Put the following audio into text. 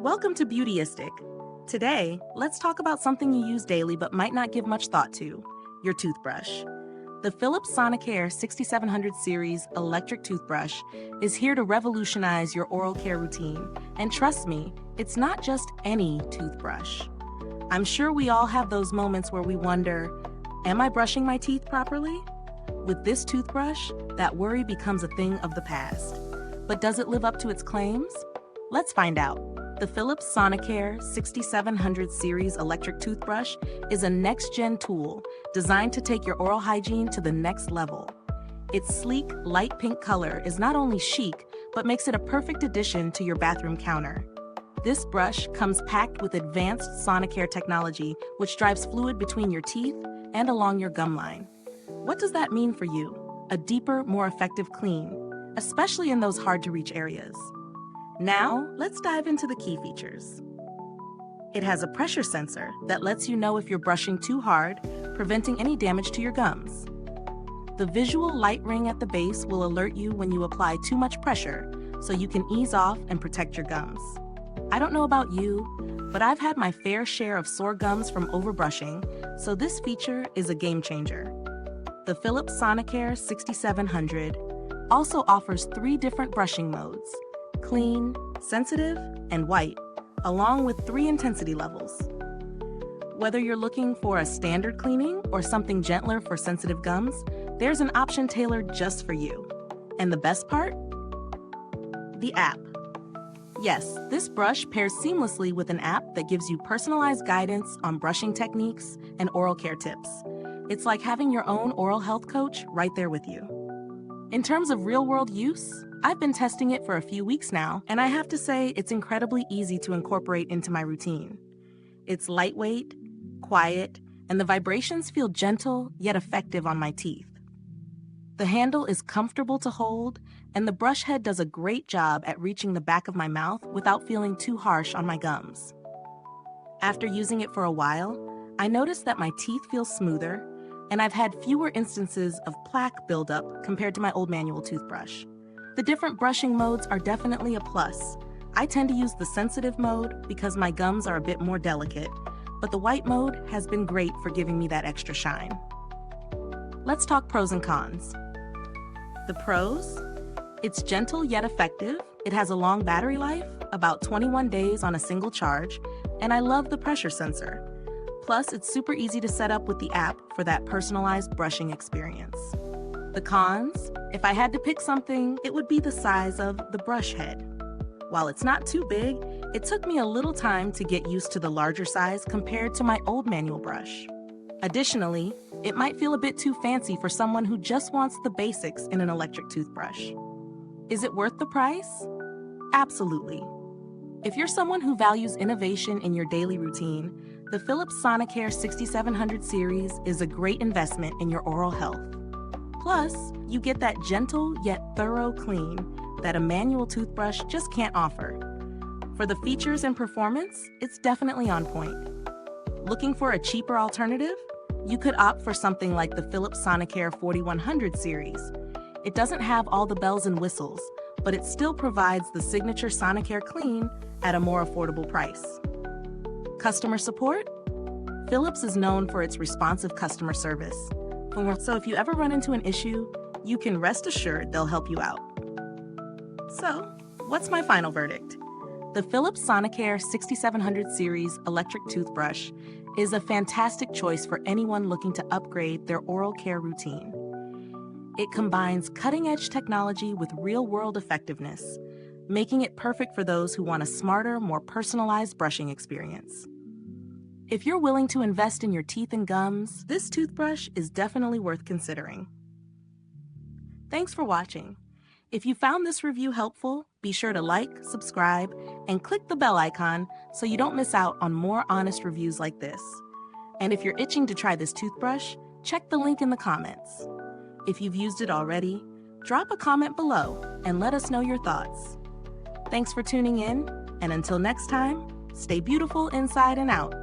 Welcome to Beautyistic. Today, let's talk about something you use daily but might not give much thought to, your toothbrush. The Philips Sonicare 6700 series electric toothbrush is here to revolutionize your oral care routine. And trust me, it's not just any toothbrush. I'm sure we all have those moments where we wonder, am I brushing my teeth properly? With this toothbrush, that worry becomes a thing of the past. But does it live up to its claims? Let's find out. The Philips Sonicare 6700 series electric toothbrush is a next-gen tool designed to take your oral hygiene to the next level. Its sleek, light pink color is not only chic, but makes it a perfect addition to your bathroom counter. This brush comes packed with advanced Sonicare technology, which drives fluid between your teeth and along your gum line. What does that mean for you? A deeper, more effective clean, especially in those hard-to-reach areas. Now, let's dive into the key features. It has a pressure sensor that lets you know if you're brushing too hard, preventing any damage to your gums. The visual light ring at the base will alert you when you apply too much pressure, so you can ease off and protect your gums. I don't know about you, but I've had my fair share of sore gums from overbrushing, so this feature is a game changer. The Philips Sonicare 6700 also offers 3 different brushing modes: clean, sensitive, and white, along with 3 intensity levels. Whether you're looking for a standard cleaning or something gentler for sensitive gums, there's an option tailored just for you. And the best part? The app. Yes, this brush pairs seamlessly with an app that gives you personalized guidance on brushing techniques and oral care tips. It's like having your own oral health coach right there with you. In terms of real-world use, I've been testing it for a few weeks now, and I have to say it's incredibly easy to incorporate into my routine. It's lightweight, quiet, and the vibrations feel gentle yet effective on my teeth. The handle is comfortable to hold, and the brush head does a great job at reaching the back of my mouth without feeling too harsh on my gums. After using it for a while, I noticed that my teeth feel smoother, and I've had fewer instances of plaque buildup compared to my old manual toothbrush. The different brushing modes are definitely a plus. I tend to use the sensitive mode because my gums are a bit more delicate, but the white mode has been great for giving me that extra shine. Let's talk pros and cons. The pros? It's gentle yet effective. It has a long battery life, about 21 days on a single charge, and I love the pressure sensor. Plus, it's super easy to set up with the app for that personalized brushing experience. The cons? If I had to pick something, it would be the size of the brush head. While it's not too big, it took me a little time to get used to the larger size compared to my old manual brush. Additionally, it might feel a bit too fancy for someone who just wants the basics in an electric toothbrush. Is it worth the price? Absolutely. If you're someone who values innovation in your daily routine, the Philips Sonicare 6700 series is a great investment in your oral health. Plus, you get that gentle yet thorough clean that a manual toothbrush just can't offer. For the features and performance, it's definitely on point. Looking for a cheaper alternative? You could opt for something like the Philips Sonicare 4100 series. It doesn't have all the bells and whistles, but it still provides the signature Sonicare clean at a more affordable price. Customer support? Philips is known for its responsive customer service. So if you ever run into an issue, you can rest assured they'll help you out. So, what's my final verdict? The Philips Sonicare 6700 series electric toothbrush is a fantastic choice for anyone looking to upgrade their oral care routine. It combines cutting-edge technology with real-world effectiveness, making it perfect for those who want a smarter, more personalized brushing experience. If you're willing to invest in your teeth and gums, this toothbrush is definitely worth considering. Thanks for watching. If you found this review helpful, be sure to like, subscribe, and click the bell icon so you don't miss out on more honest reviews like this. And if you're itching to try this toothbrush, check the link in the comments. If you've used it already, drop a comment below and let us know your thoughts. Thanks for tuning in, and until next time, stay beautiful inside and out.